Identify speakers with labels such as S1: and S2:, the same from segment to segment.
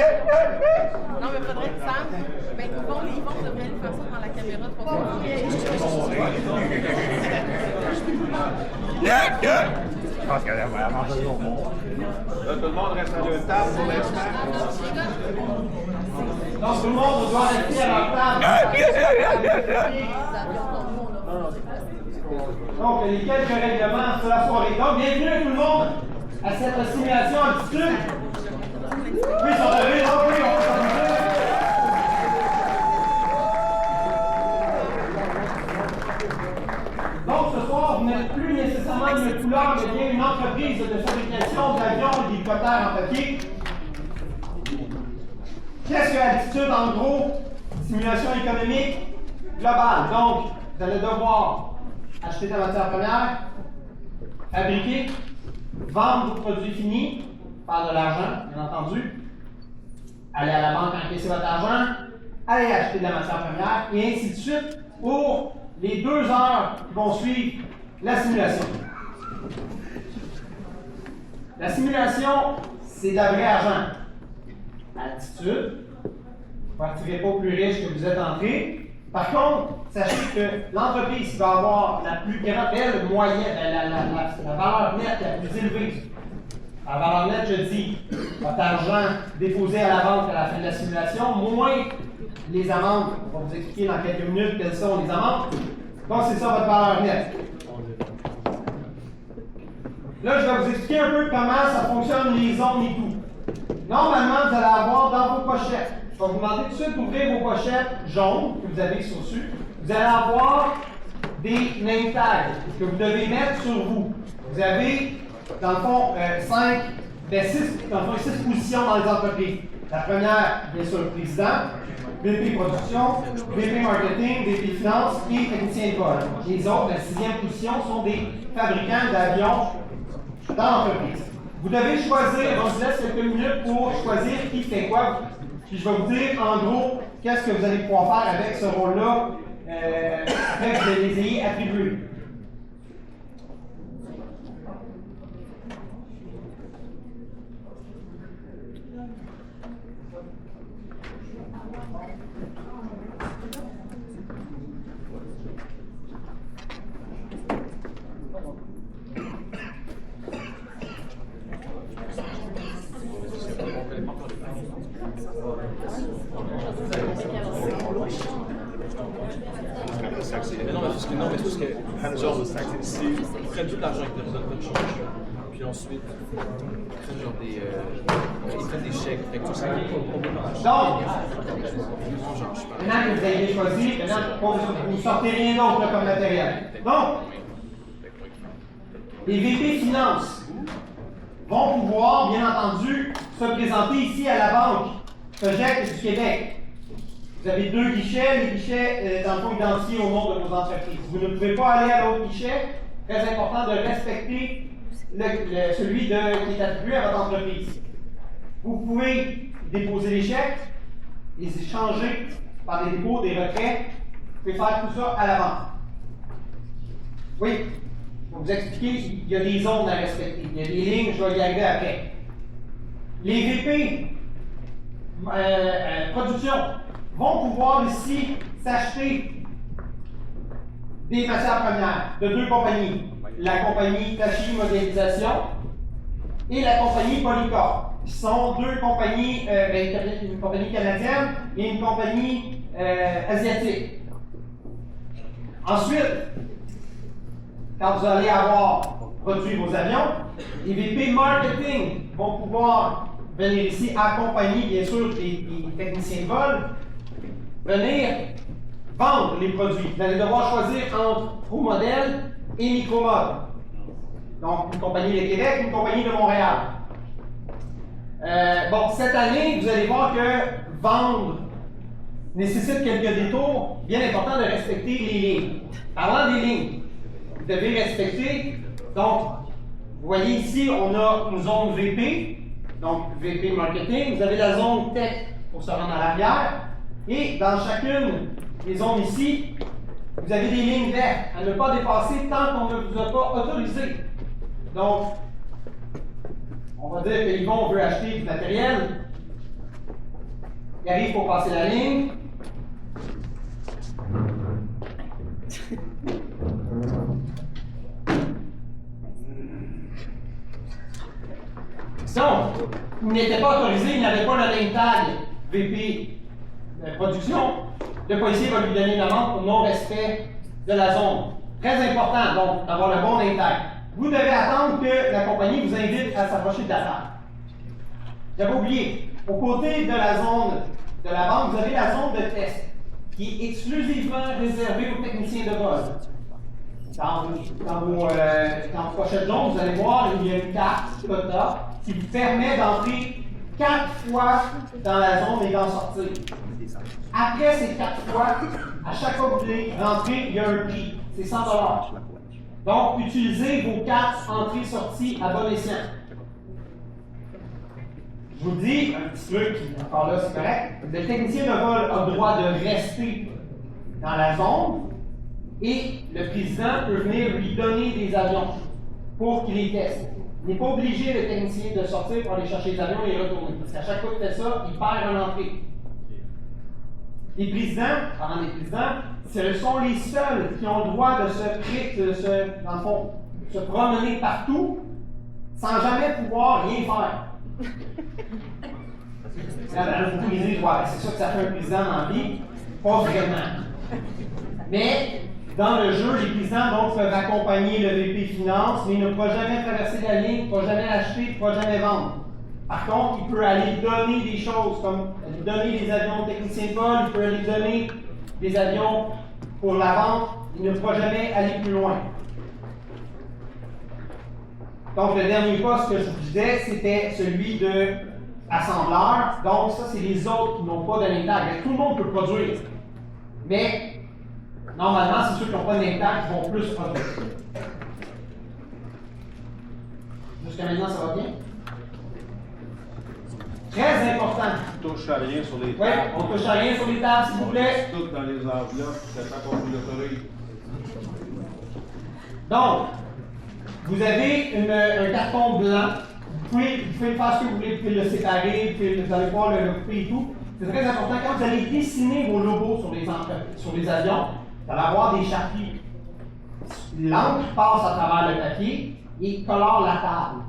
S1: Non, mais faudrait que Sam, ben, Yvon devrait lui faire ça dans la caméra de photo.
S2: Je pense qu'elle a vraiment besoin de monde.
S3: Là, tout le monde reste à leur table pour l'instant.
S4: Donc, tout le monde doit rester à leur table. Donc, les quelques règlements sur la soirée. Donc, bienvenue tout le monde à cette simulation altitude. Oui, ils sont arrivés, donc oui, on peut s'amuser. Donc, ce soir, vous n'êtes plus nécessairement une couleur, mais bien une entreprise de fabrication d'avions et d'hélicoptères en papier. Qu'est-ce que l'altitude, en gros? Simulation économique globale. Donc, vous allez devoir acheter de la matière première, fabriquer, vendre vos produits finis, faire de l'argent, bien entendu, aller à la banque encaisser votre argent, aller acheter de la matière première, et ainsi de suite pour les 2 heures qui vont suivre la simulation. La simulation, c'est de la vraie argent. Altitude, vous ne partirez pas plus riche que vous êtes entré. Par contre, sachez que l'entreprise qui va avoir la plus grande, la valeur nette la plus élevée. La valeur nette, je dis, votre argent déposé à la banque à la fin de la simulation, moins les amendes. On va vous expliquer dans quelques minutes quelles sont les amendes. Donc, c'est ça votre valeur nette. Là, je vais vous expliquer un peu comment ça fonctionne, les zones et tout. Normalement, vous allez avoir dans vos pochettes. Je vais vous demander tout de suite d'ouvrir vos pochettes jaunes que vous avez sur dessus. Vous allez avoir des name tags que vous devez mettre sur vous. Vous avez, dans le fond, 6 positions dans les entreprises. La première, bien sûr, le président, VP production, VP marketing, VP finance et technicien de vol. Les autres, la 6e position, sont des fabricants d'avions dans l'entreprise. Vous devez choisir, on vous laisse quelques minutes pour choisir qui fait quoi. Puis je vais vous dire en gros qu'est-ce que vous allez pouvoir faire avec ce rôle-là après que vous les ayez attribués.
S5: Mais non, mais parce que genre, ils prennent tout l'argent qu'ils te donnent pas de change. Puis ensuite, ils prennent des chèques. Fait que tout ça,
S4: Donc, maintenant que vous avez choisi, maintenant vous ne sortez rien d'autre là, comme matériel. Donc, les VP Finances vont pouvoir, bien entendu, se présenter ici à la banque Sogec du Québec. Vous avez 2 guichets, les guichets dans le fond identifiés au nom de vos entreprises. Vous ne pouvez pas aller à l'autre guichet. Très important de respecter celui qui est attribué à votre entreprise. Vous pouvez déposer les chèques, les échanger par des dépôts, des retraits. Vous pouvez faire tout ça à la banque. Oui, je vais vous expliquer, il y a des zones à respecter. Il y a des lignes, je vais y arriver après. Les VP production vont pouvoir ici s'acheter des matières premières de 2 compagnies. La compagnie Tachi Modélisation et la compagnie Polycorp, qui sont 2 compagnies, une compagnie canadienne et une compagnie asiatique. Ensuite, quand vous allez avoir produit vos avions, les VP Marketing vont pouvoir venir ici accompagner, bien sûr, les techniciens de vol, venir vendre les produits. Vous allez devoir choisir entre ProModel et Micromod. Donc, une compagnie de Québec, une compagnie de Montréal. Bon, cette année, vous allez voir que vendre nécessite quelques détours. Bien important de respecter les lignes. Parlant des lignes, vous devez respecter, donc, vous voyez ici, on a une zone VP, donc VP Marketing. Vous avez la zone Tech pour se rendre à l'arrière. Et dans chacune des zones ici, vous avez des lignes vertes à ne pas dépasser tant qu'on ne vous a pas autorisé. Donc, on va dire que Yvon veut acheter du matériel. Il arrive pour passer la ligne. Donc, il n'était pas autorisé, il n'avait pas le name tag VP de production. Le policier va lui donner une amende pour non-respect de la zone. Très important, donc, d'avoir le bon name tag. Vous devez attendre que la compagnie vous invite à s'approcher de la table. J'avais oublié, au côté de la zone de la banque, vous avez la zone de test, qui est exclusivement réservée aux techniciens de vol. Dans vos prochaines zones, vous allez voir, il y a une carte quota qui vous permet d'entrer 4 fois dans la zone et d'en sortir. Après ces 4 fois, à chaque fois que vous voulez rentrer, il y a un prix. C'est 100 $. Donc, utilisez vos cartes entrée-sortie à bon escient. Je vous dis, un petit truc, encore là, c'est correct. Le technicien de vol a le droit de rester dans la zone et le président peut venir lui donner des avions pour qu'il les teste. Il n'est pas obligé, le technicien, de sortir pour aller chercher les avions et les retourner. Parce qu'à chaque fois qu'il fait ça, il perd une entrée. Les présidents, parlant des présidents, ce sont les seuls qui ont le droit dans le fond, se promener partout sans jamais pouvoir rien faire. Vous me dites, ouais, c'est ça que ça fait un président dans la vie. Pas vraiment. Mais dans le jeu, les présidents donc, peuvent accompagner le VP Finance, mais il ne pourra jamais traverser la ligne, il ne pourra jamais acheter, il ne pourra jamais vendre. Par contre, il peut aller donner des choses, comme donner des avions de techniciens de vol, il peut aller donner des avions pour la vente, il ne pourra jamais aller plus loin. Donc, le dernier poste que je vous disais, c'était celui de assembleur. Donc, ça, c'est les autres qui n'ont pas de name tag. Tout le monde peut produire. Mais, normalement, c'est ceux qui n'ont pas de name tag qui vont plus produire. Jusqu'à maintenant, ça va bien? Très important.
S3: Touche à rien sur les
S4: Oui,
S3: tables.
S4: on touche à rien sur les tables, s'il vous plaît.
S3: Tout dans les enveloppes, c'est ça qu'on vous l'autorise.
S4: Donc, vous avez un carton blanc. Vous pouvez faire ce que vous voulez, vous pouvez le séparer, vous allez pouvoir le couper et tout. C'est très important, quand vous allez dessiner vos logos sur les avions, vous allez avoir des charpies. L'encre passe à travers le papier et colore la table.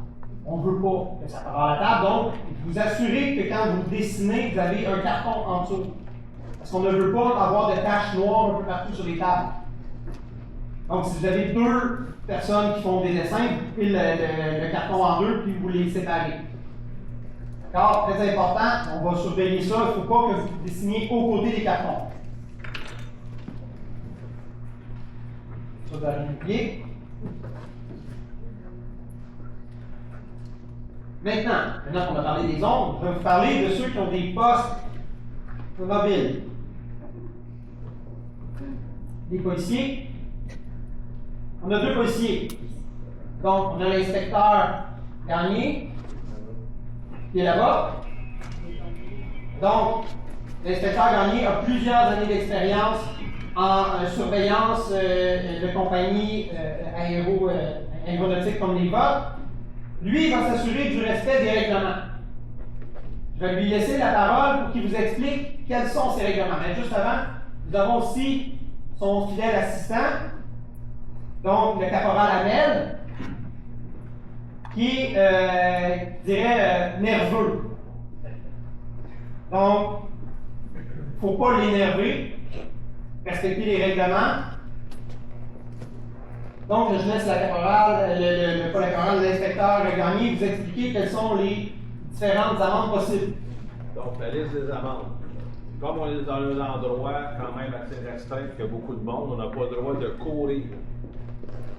S4: On ne veut pas que ça colore la table, donc vous assurez que quand vous dessinez, vous avez un carton en dessous. Parce qu'on ne veut pas avoir de taches noires un peu partout sur les tables. Donc, si vous avez 2 personnes qui font des dessins, vous coupez le carton en 2 puis vous les séparez. D'accord? Très important, on va surveiller ça. Il ne faut pas que vous dessiniez aux côtés des cartons. Ça, vous allez oublier. Maintenant qu'on a parlé des ondes, je vais vous parler de ceux qui ont des postes mobiles. Les policiers. On a 2 policiers. Donc, on a l'inspecteur Gagné, qui est là-bas. Donc, l'inspecteur Gagné a plusieurs années d'expérience en surveillance de compagnies aéronautiques comme les vôtres. Lui, il va s'assurer du respect des règlements. Je vais lui laisser la parole pour qu'il vous explique quels sont ces règlements. Mais juste avant, nous avons aussi son fidèle assistant, donc le caporal Hamel, qui est, nerveux. Donc, il ne faut pas l'énerver, respecter les règlements. Donc, je laisse la caporale, pas la caporale, l'inspecteur Gagné vous expliquer quelles sont les différentes amendes possibles.
S3: Donc, la liste des amendes. Comme on est dans un endroit quand même assez restreint, qu'il y a beaucoup de monde, on n'a pas le droit de courir.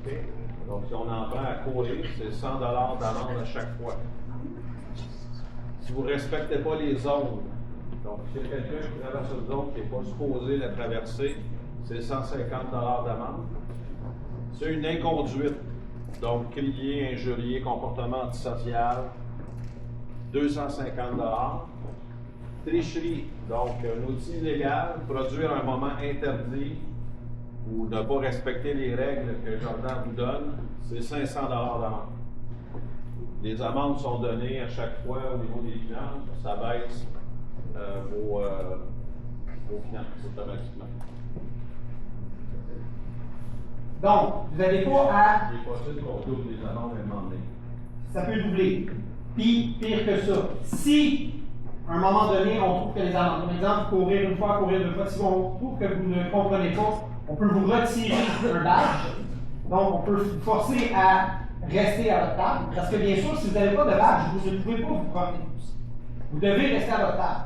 S3: Okay? Donc, si on en prend à courir, c'est 100 $ d'amende à chaque fois. Si vous ne respectez pas les zones, donc si il y a quelqu'un qui traverse une zone qui n'est pas supposé la traverser, c'est 150 $ d'amende. C'est une inconduite, donc crier, injurier, comportement antisocial, 250 $. Tricherie, donc un outil illégal, produire un moment interdit ou ne pas respecter les règles que Jordan vous donne, c'est 500 $ d'amende. Les amendes sont données à chaque fois au niveau des finances, ça baisse vos finances automatiquement.
S4: Donc, vous n'avez pas à.
S3: Il est possible qu'on double les amendes à un moment donné.
S4: Ça peut doubler. Puis, pire que ça, si, à un moment donné, on trouve que les amendes, par exemple, courir une fois, courir deux fois, si on trouve que vous ne comprenez pas, on peut vous retirer un badge. Donc, on peut vous forcer à rester à votre table. Parce que, bien sûr, si vous n'avez pas de badge, vous ne pouvez pas vous promener. Vous devez rester à votre table.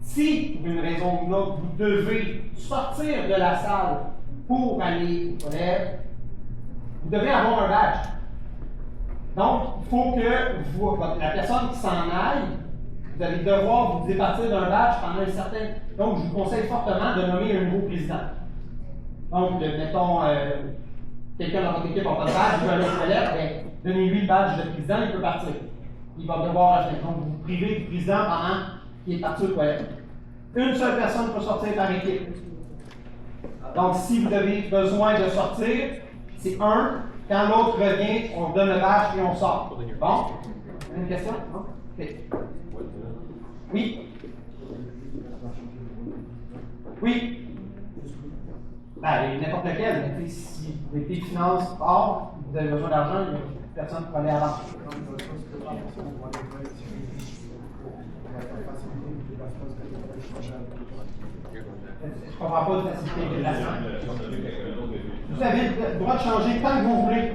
S4: Si, pour une raison ou une autre, vous devez sortir de la salle pour aller aux toilettes, vous devez avoir un badge. Donc, il faut que la personne qui s'en aille, vous allez devoir vous départir d'un badge pendant un certain. Donc, je vous conseille fortement de nommer un nouveau président. Donc, mettons, quelqu'un dans votre équipe n'a pas de badge, il veut aller aux toilettes, bien, donnez-lui le badge de président, il peut partir. Il va devoir acheter. Donc, vous privez du président pendant qu'il est parti aux toilettes. Une seule personne peut sortir par équipe. Donc, si vous avez besoin de sortir, c'est un. Quand l'autre revient, on donne le badge et on sort. Bon? Une question? Non? OK. Oui? Oui? Ben, n'importe lequel. Mais si vous mettez finance hors, vous avez besoin d'argent, il n'y a personne pour aller avant. Je ne comprends pas de facilité de déplacement. Vous avez le droit de changer tant que vous voulez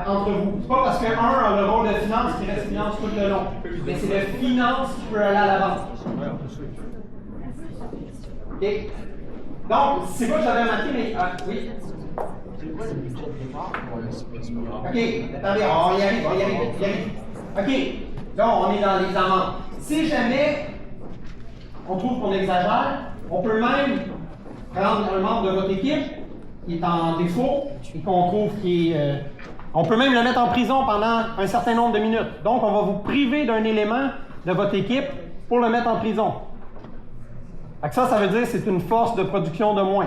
S4: entre vous. C'est pas parce qu'un a le rôle de finance qui reste finance tout le long. Mais c'est le finance qui peut aller à l'avant. OK? Donc, c'est pas que j'avais marqué, mais. Oui? OK, attendez, on y arrive. OK, là, on est dans les amendes. Si jamais on trouve qu'on exagère, on peut même prendre un membre de votre équipe qui est en défaut et qu'on trouve qui est. On peut même le mettre en prison pendant un certain nombre de minutes. Donc, on va vous priver d'un élément de votre équipe pour le mettre en prison. Ça veut dire que c'est une force de production de moins.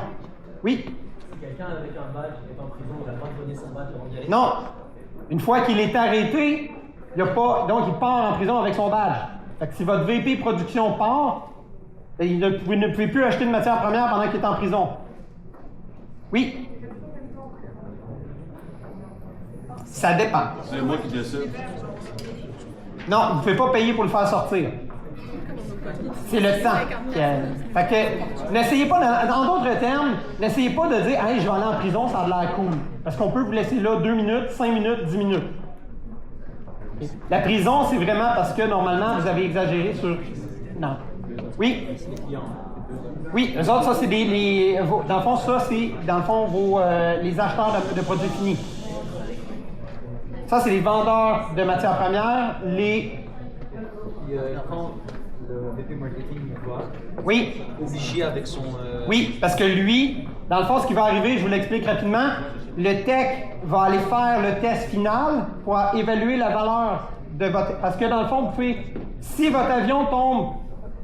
S4: Oui?
S6: Si quelqu'un avec un badge est en prison, il n'a pas donné son badge avant d'y aller?
S4: Non. Une fois qu'il est arrêté, donc il part en prison avec son badge. Fait que si votre VP production part, vous ne pouvez plus acheter de matière première pendant qu'il est en prison. Oui? Ça dépend.
S3: C'est moi qui décide.
S4: Non, vous ne pouvez pas payer pour le faire sortir. C'est le temps. Fait que, n'essayez pas, dans d'autres termes, n'essayez pas de dire « Hey, je vais aller en prison, ça a l'air cool ». Parce qu'on peut vous laisser là 2 minutes, 5 minutes, 10 minutes. La prison, c'est vraiment parce que, normalement, vous avez exagéré sur... Non. Oui? Oui, eux autres, ça, c'est dans le fond, ça, c'est, dans le fond, les acheteurs de produits finis. Ça, c'est les vendeurs de matières premières,
S6: Quand le VP marketing va
S4: Oui.
S6: obligé avec son...
S4: Oui, parce que lui, dans le fond, ce qui va arriver, je vous l'explique rapidement, le tech va aller faire le test final pour évaluer la valeur de votre... Parce que dans le fond, vous pouvez... Si votre avion tombe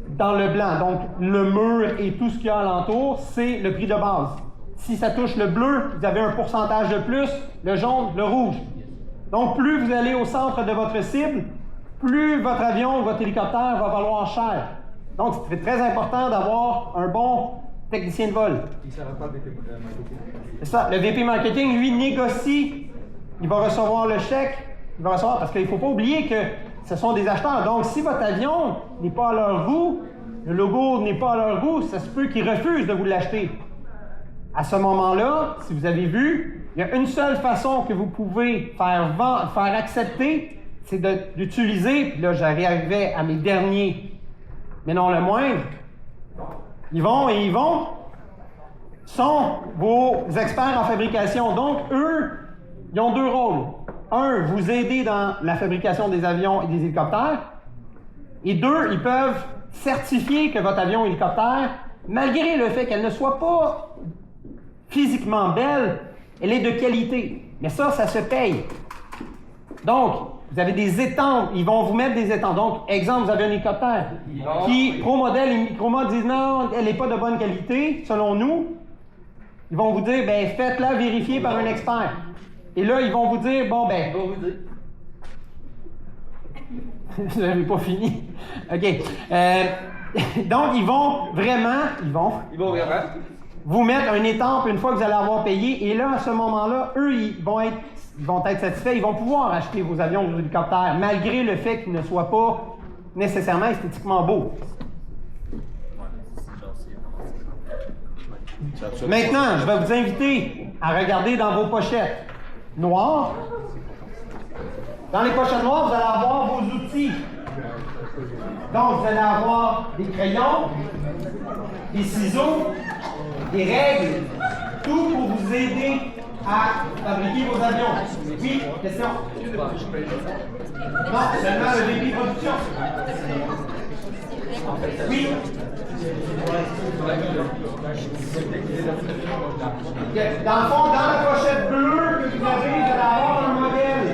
S4: dans le blanc, donc le mur et tout ce qu'il y a alentour, c'est le prix de base. Si ça touche le bleu, vous avez un pourcentage de plus, le jaune, le rouge. Donc, plus vous allez au centre de votre cible, plus votre avion ou votre hélicoptère va valoir cher. Donc, c'est très important d'avoir un bon technicien de vol.
S6: Il ne sert pas le VP marketing.
S4: C'est ça. Le VP marketing, lui, négocie. Il va recevoir le chèque. Il va recevoir, parce qu'il ne faut pas oublier que ce sont des acheteurs. Donc, si votre avion n'est pas à leur goût, le logo n'est pas à leur goût, ça se peut qu'ils refusent de vous l'acheter. À ce moment-là, si vous avez vu, il y a une seule façon que vous pouvez faire accepter, c'est d'utiliser, puis là j'arrivais à mes derniers, mais non le moindre, ils sont vos experts en fabrication. Donc eux, ils ont 2 rôles. Un, vous aider dans la fabrication des avions et des hélicoptères, et 2, ils peuvent certifier que votre avion ou hélicoptère, malgré le fait qu'elle ne soit pas physiquement belle, elle est de qualité. Mais ça se paye. Donc, vous avez des étangs, ils vont vous mettre des étangs. Donc, exemple, vous avez un hélicoptère qui, pro-modèle et micro-mode, disent non, elle n'est pas de bonne qualité, selon nous. Ils vont vous dire, ben faites-la vérifier par un expert. Et là, ils vont vous dire, bon, ben... Vous n'avez pas fini. OK. Donc, ils vont vraiment vous mettre un étampe une fois que vous allez avoir payé. Et là, à ce moment-là, eux, ils vont être satisfaits. Ils vont pouvoir acheter vos avions, vos hélicoptères, malgré le fait qu'ils ne soient pas nécessairement esthétiquement beaux. Maintenant, je vais vous inviter à regarder dans vos pochettes noires. Dans les pochettes noires, vous allez avoir vos outils. Donc, vous allez avoir des crayons, des ciseaux, des règles, tout pour vous aider à fabriquer vos avions. Oui, question? Non, seulement le débit de production. Oui. Dans le fond, dans la pochette bleue que vous avez, vous allez avoir un modèle.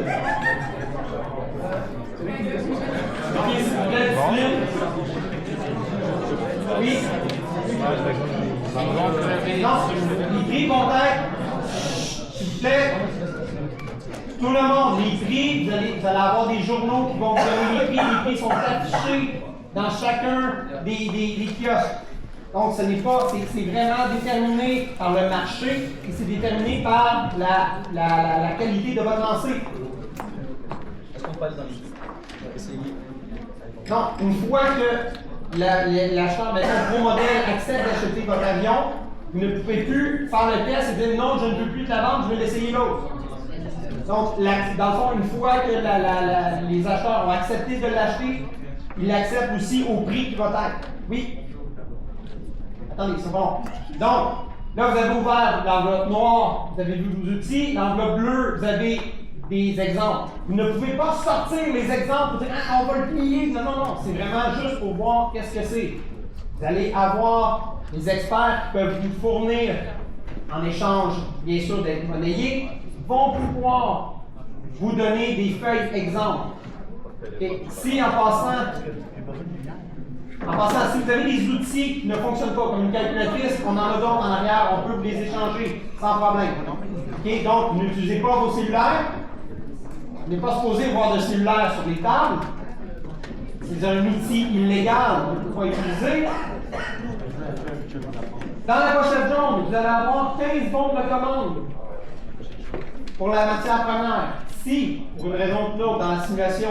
S4: Oui. Non, les prix vont être, s'il vous plaît, tout le monde, les prix, vous allez avoir des journaux qui vont vous donner les prix sont affichés dans chacun des kiosques. Donc, ce n'est pas, c'est vraiment déterminé par le marché et c'est déterminé par la qualité de votre lancée.
S6: Est-ce qu'on passe dans les essayer?
S4: Non, une fois que l'acheteur, le gros modèle accepte d'acheter votre avion, vous ne pouvez plus faire le test et dire non, je ne veux plus de la vente, je vais l'essayer l'autre. Donc, dans le fond, une fois que les acheteurs ont accepté de l'acheter, ils l'acceptent aussi au prix qui va être. Oui? Attendez, c'est bon. Donc, là, vous avez ouvert l'enveloppe noire, vous avez vu vos outils. L'enveloppe bleue, vous avez des exemples. Vous ne pouvez pas sortir les exemples pour dire ah, on va le plier. Non, non, non. C'est vraiment juste pour voir qu'est-ce que c'est. Vous allez avoir des experts qui peuvent vous fournir, en échange, bien sûr, d'être monnayés, vont pouvoir vous donner des feuilles exemples. Et si en passant, si vous avez des outils qui ne fonctionnent pas, comme une calculatrice, on en a d'autres en arrière, on peut vous les échanger sans problème. Okay? Donc, n'utilisez pas vos cellulaires. Vous n'êtes pas supposé voir de cellulaire sur les tables. C'est un outil illégal, on ne peut pas utiliser. Dans la pochette jaune, vous allez avoir 15 bons de commande pour la matière première. Si, pour une raison ou une autre, dans la simulation,